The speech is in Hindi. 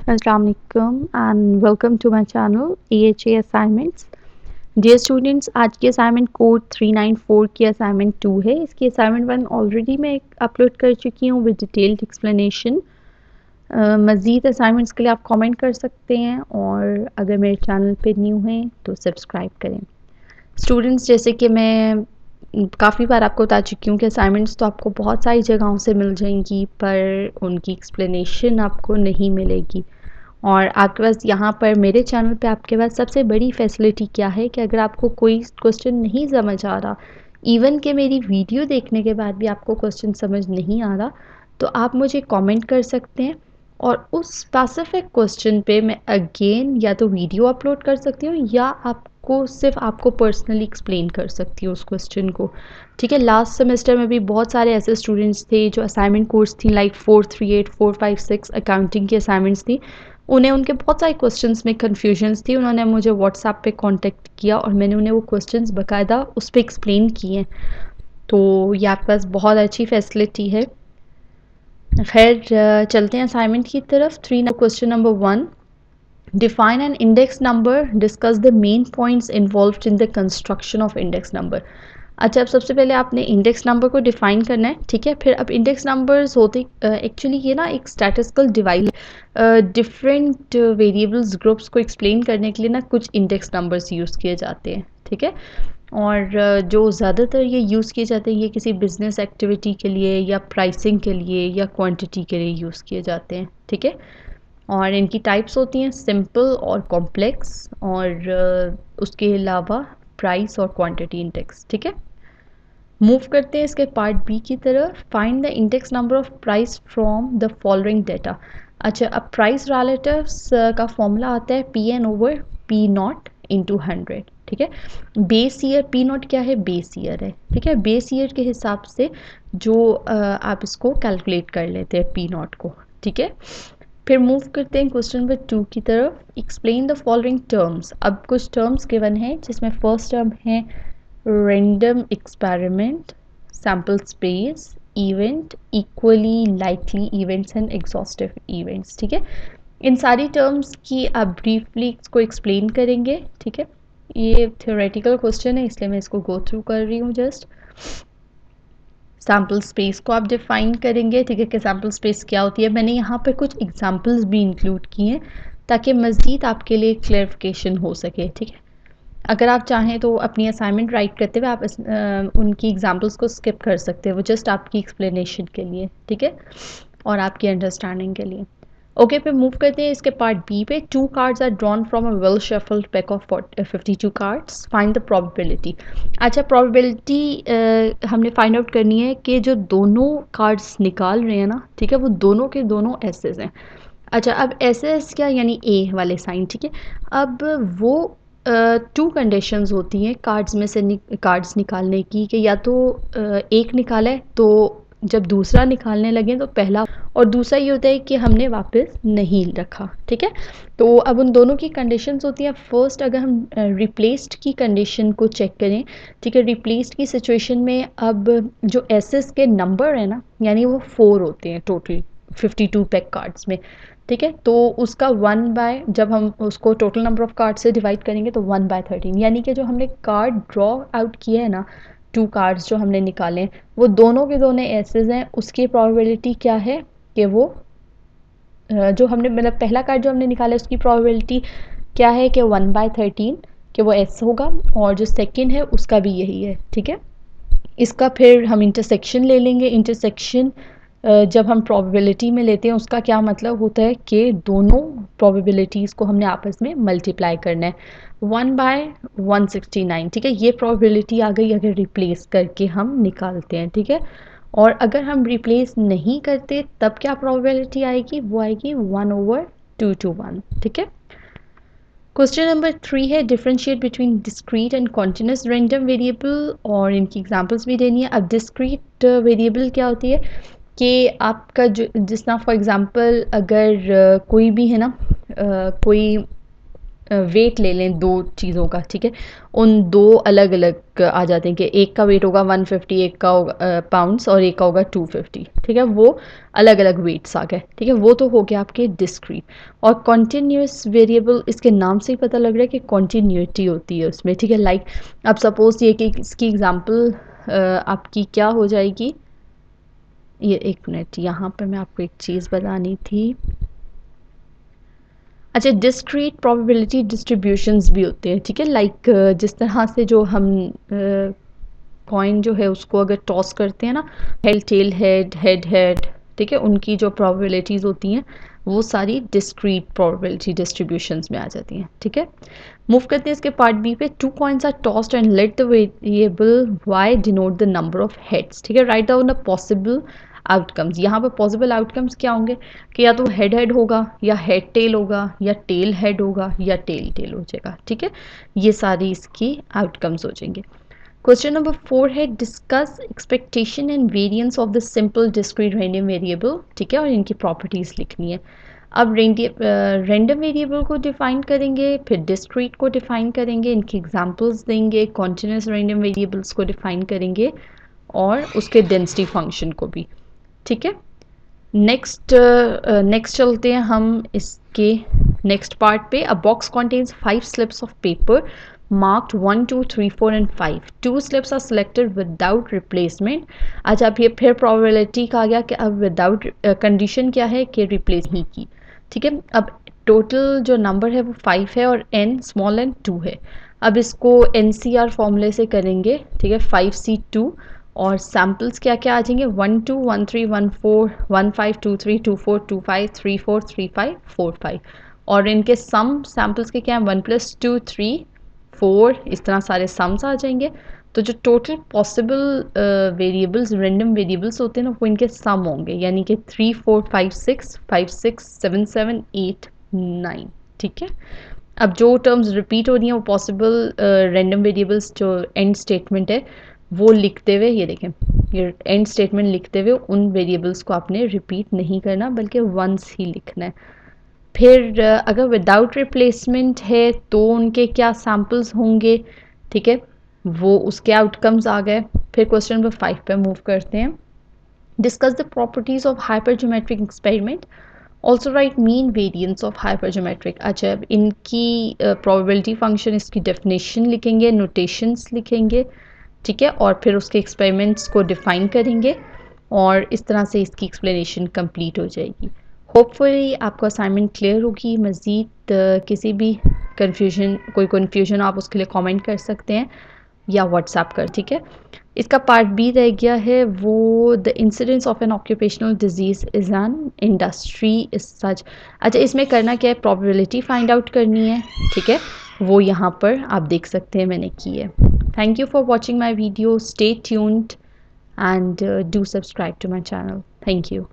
Assalamu alaikum and welcome to my channel AHA Assignments। Dear students, आज की असाइनमेंट कोड 394 की असाइनमेंट 2 है। इसकी असाइनमेंट 1 ऑलरेडी मैं अपलोड कर चुकी हूँ विद डिटेल्ड एक्सप्लेनेशन। मज़ीद असाइनमेंट्स के लिए आप कमेंट कर सकते हैं और अगर मेरे चैनल पे न्यू हैं तो सब्सक्राइब करें। स्टूडेंट्स, जैसे कि मैं काफ़ी बार आपको बता चुकी हूँ कि असाइनमेंट्स तो आपको बहुत सारी जगहों से मिल जाएंगी, पर उनकी एक्सप्लेनेशन आपको नहीं मिलेगी। और आपके पास यहाँ पर मेरे चैनल पे आपके पास सबसे बड़ी फैसिलिटी क्या है कि अगर आपको कोई क्वेश्चन नहीं समझ आ रहा, इवन कि मेरी वीडियो देखने के बाद भी आपको क्वेश्चन समझ नहीं आ रहा, तो आप मुझे कमेंट कर सकते हैं और उस स्पेसिफिक क्वेश्चन पे मैं अगेन या तो वीडियो अपलोड कर सकती हूँ या आपको पर्सनली एक्सप्लेन कर सकती हूँ उस क्वेश्चन को। ठीक है, लास्ट सेमेस्टर में भी बहुत सारे ऐसे स्टूडेंट्स थे जो असाइनमेंट कोर्स थी लाइक 438 456 अकाउंटिंग की असाइनमेंट्स थी। उन्हें उनके बहुत सारे क्वेश्चंस में कन्फ्यूजन्स थी। उन्होंने मुझे व्हाट्सएप पे कांटेक्ट किया और मैंने उन्हें वो क्वेश्चंस बाकायदा उस पर एक्सप्लेन किए हैं। तो ये आपके पास बहुत अच्छी फैसिलिटी है। खैर, चलते हैं असाइनमेंट की तरफ। Question number 1, define an index number, discuss the main points involved in the construction of index number. अच्छा, अब सबसे पहले आपने इंडेक्स नंबर को डिफाइन करना है। ठीक है, फिर अब इंडेक्स नंबर्स होते एक्चुअली ये ना एक statistical device, different variables groups को एक्सप्लेन करने के लिए ना कुछ इंडेक्स नंबर्स यूज़ किए जाते हैं। ठीक है, और जो ज़्यादातर ये यूज़ किए जाते हैं ये किसी बिजनेस एक्टिविटी के लिए या प्राइसिंग के लिए या क्वांटिटी के लिए यूज़ किए जाते हैं। ठीक है, और इनकी टाइप्स होती हैं सिंपल और कॉम्प्लेक्स, और उसके अलावा प्राइस और क्वांटिटी इंडेक्स। ठीक है, मूव करते हैं इसके पार्ट बी की तरफ। Find the index number of price from the following data. अच्छा, अब प्राइस रिलेटिव्स का फॉर्मूला आता है P n over P naught into 100। ठीक है, बेस ईयर पी नॉट क्या है? बेस ईयर है। ठीक है, बेस ईयर के हिसाब से जो आप इसको कैलकुलेट कर लेते हैं पी नॉट को। ठीक है, फिर मूव करते हैं क्वेश्चन नंबर 2 की तरफ। Explain the following terms. अब कुछ टर्म्स गिवन है जिसमें फर्स्ट टर्म है random experiment, sample space, event, equally likely events and exhaustive events। ठीक है, इन सारी टर्म्स की आप ब्रीफली इसको एक्सप्लेन करेंगे। ठीक है, ये थियोरेटिकल क्वेश्चन है इसलिए मैं इसको गो थ्रू कर रही हूँ जस्ट। सैम्पल स्पेस को आप डिफाइन करेंगे। ठीक है, कि सैम्पल स्पेस क्या होती है। मैंने यहाँ पर कुछ एग्जांपल्स भी इंक्लूड किए हैं ताकि मज़ीद आपके लिए क्लैरिफिकेशन हो सके। ठीक है, अगर आप चाहें तो अपनी असाइनमेंट राइट करते हुए आप उनकी एग्जांपल्स को स्किप कर सकते हैं, वो जस्ट आपकी एक्सप्लेनेशन के लिए। ठीक है, और आपकी अंडरस्टैंडिंग के लिए। ओके, पे मूव करते हैं इसके पार्ट बी पे। 2 cards are drawn from a well shuffled pack of 52 cards, find the probability. अच्छा, प्रोबेबिलिटी हमने फाइंड आउट करनी है कि जो दोनों कार्ड्स निकाल रहे हैं ना, ठीक है, वो दोनों के दोनों एसेस हैं। अच्छा, अब एसेस क्या, यानी ए वाले साइन। ठीक है, अब वो 2 कंडीशंस होती हैं कार्ड्स में से कार्ड्स निकालने की, कि या तो एक निकाला है तो जब दूसरा निकालने लगे तो पहला, और दूसरा ये होता है कि हमने वापस नहीं रखा। ठीक है, तो अब उन दोनों की कंडीशंस होती हैं। फर्स्ट, अगर हम रिप्लेस्ड की कंडीशन को चेक करें, ठीक है, रिप्लेस्ड की सिचुएशन में अब जो एसेस के नंबर है ना, यानी वो 4 होते हैं टोटल 52 पैक कार्ड्स में। ठीक है, तो उसका 1 बाय, जब हम उसको टोटल नंबर ऑफ कार्ड से डिवाइड करेंगे तो 1/13, यानी कि जो हमने कार्ड ड्रॉ आउट किया है ना, 2 कार्ड्स जो हमने निकाले हैं वो दोनों के दोनों एसेस हैं, उसकी प्रोबेबिलिटी क्या है कि वो जो हमने मतलब पहला कार्ड जो हमने निकाला है उसकी प्रोबेबिलिटी क्या है कि 1/13 कि वो एस होगा, और जो सेकंड है उसका भी यही है। ठीक है, इसका फिर हम इंटरसेक्शन ले लेंगे। इंटरसेक्शन जब हम प्रोबेबिलिटी में लेते हैं उसका क्या मतलब होता है कि दोनों प्रोबेबिलिटीज़ को हमने आपस में मल्टीप्लाई करना है। 1/169। ठीक है, ये प्रोबेबिलिटी आ गई अगर रिप्लेस करके हम निकालते हैं। ठीक है, और अगर हम रिप्लेस नहीं करते तब क्या प्रोबेबिलिटी आएगी? वो आएगी 1/221। ठीक है, क्वेश्चन नंबर 3 है differentiate between discrete and continuous random variable, और इनकी एग्जांपल्स भी देनी है। अब डिस्क्रीट वेरिएबल क्या होती है कि आपका जिस ना फॉर एग्जांपल अगर कोई भी है ना, कोई वेट ले लें दो चीज़ों का, ठीक है, उन दो अलग अलग आ जाते हैं कि एक का वेट होगा 150, एक का होगा पाउंड्स, और एक का होगा 250, ठीक है, वो अलग अलग वेट्स आ गए, ठीक है, वो तो हो गया आपके डिस्क्रीट। और कॉन्टीन्यूस वेरिएबल, इसके नाम से ही पता लग रहा है कि कॉन्टीन्यूटी होती है उसमें, ठीक है। लाइक अब सपोज ये कि इसकी एग्जांपल आपकी क्या हो जाएगी, ये एक मिनट, यहाँ पे मैं आपको एक चीज़ बतानी थी। अच्छा, डिस्क्रीट प्रोबेबिलिटी डिस्ट्रीब्यूशंस भी होते हैं, ठीक है, लाइक जिस तरह से जो हम कॉइन जो है उसको अगर टॉस करते हैं ना, head tail head head head, ठीक है, उनकी जो प्रोबेबिलिटीज़ होती हैं वो सारी डिस्क्रीट प्रोबेबिलिटी डिस्ट्रीब्यूशंस में आ जाती हैं, ठीक है। मूव करते हैं इसके पार्ट बी पे। Two coins are tossed and let the variable Y denote the number of heads, ठीक है। Write down the possible outcomes. यहाँ पर पॉसिबल आउटकम्स क्या होंगे कि या तो हेड हेड होगा, या हेड टेल होगा, या टेल हेड होगा, या टेल टेल हो जाएगा, ठीक है। ये सारी इसकी आउटकम्स हो जाएंगे। क्वेश्चन नंबर 4 है discuss expectation and variance of the simple discrete random variable, ठीक है, और इनकी प्रॉपर्टीज लिखनी है। अब रैंडम वेरिएबल को डिफाइन करेंगे, फिर डिस्क्रीट को डिफाइन करेंगे, इनके एग्जांपल्स देंगे, कॉन्टिन्यूस रैंडम वेरिएबल्स को डिफाइन करेंगे, और उसके डेंसिटी फंक्शन को भी, ठीक है। नेक्स्ट चलते हैं हम इसके नेक्स्ट पार्ट पे। अ box contains 5 slips of paper marked 1 2 3 4 and 5. 2 slips are selected without replacement. अच्छा, अब ये फिर probability का आ गया कि अब विदाउट कंडीशन क्या है कि रिप्लेस नहीं की, ठीक है। अब टोटल जो नंबर है वो 5 है और n स्मॉल n 2 है। अब इसको NCR फॉर्मूले से करेंगे, ठीक है, 5C2, और सैम्पल्स क्या क्या आ जाएंगे 1 2 1 3 1 4 1 5 2 3 2 4 2 5 3 4 3 5 4 5, और इनके सम सैम्पल्स के क्या हैं 1 + 2 3 4, इस तरह सारे सम्स आ जाएंगे। तो जो total possible variables random variables होते हैं ना वो इनके सम होंगे, यानी कि 3 4 5 6 5 6 7 7 8 9, ठीक है। अब जो टर्म्स रिपीट हो रही हैं वो पॉसिबल रैंडम वेरिएबल्स जो एंड स्टेटमेंट है वो लिखते हुए, ये देखें, ये एंड स्टेटमेंट लिखते हुए उन वेरिएबल्स को आपने रिपीट नहीं करना बल्कि वंस ही लिखना है। फिर अगर विदाउट रिप्लेसमेंट है तो उनके क्या सैम्पल्स होंगे, ठीक है, वो उसके आउटकम्स आ गए। फिर क्वेश्चन नंबर 5 पे मूव करते हैं। Discuss the properties of hypergeometric experiment, also write mean variance of hypergeometric. अच्छा, अब इनकी प्रोबेबिलिटी फंक्शन, इसकी डेफिनेशन लिखेंगे, नोटेशंस लिखेंगे, ठीक है, और फिर उसके एक्सपेरिमेंट्स को डिफाइन करेंगे, और इस तरह से इसकी एक्सप्लेनेशन कंप्लीट हो जाएगी। होपफुली आपको असाइनमेंट क्लियर होगी। मज़ीद किसी भी कोई कन्फ्यूजन आप उसके लिए कमेंट कर सकते हैं या व्हाट्सएप कर, ठीक है। इसका पार्ट बी रह गया है वो the incidence of N occupational disease is an industry is such. अच्छा, इसमें करना क्या है, प्रोबेबिलिटी फाइंड आउट करनी है, ठीक है, वो यहाँ पर आप देख सकते हैं मैंने की है। Thank you for watching my video, stay tuned and do subscribe to my channel. Thank you.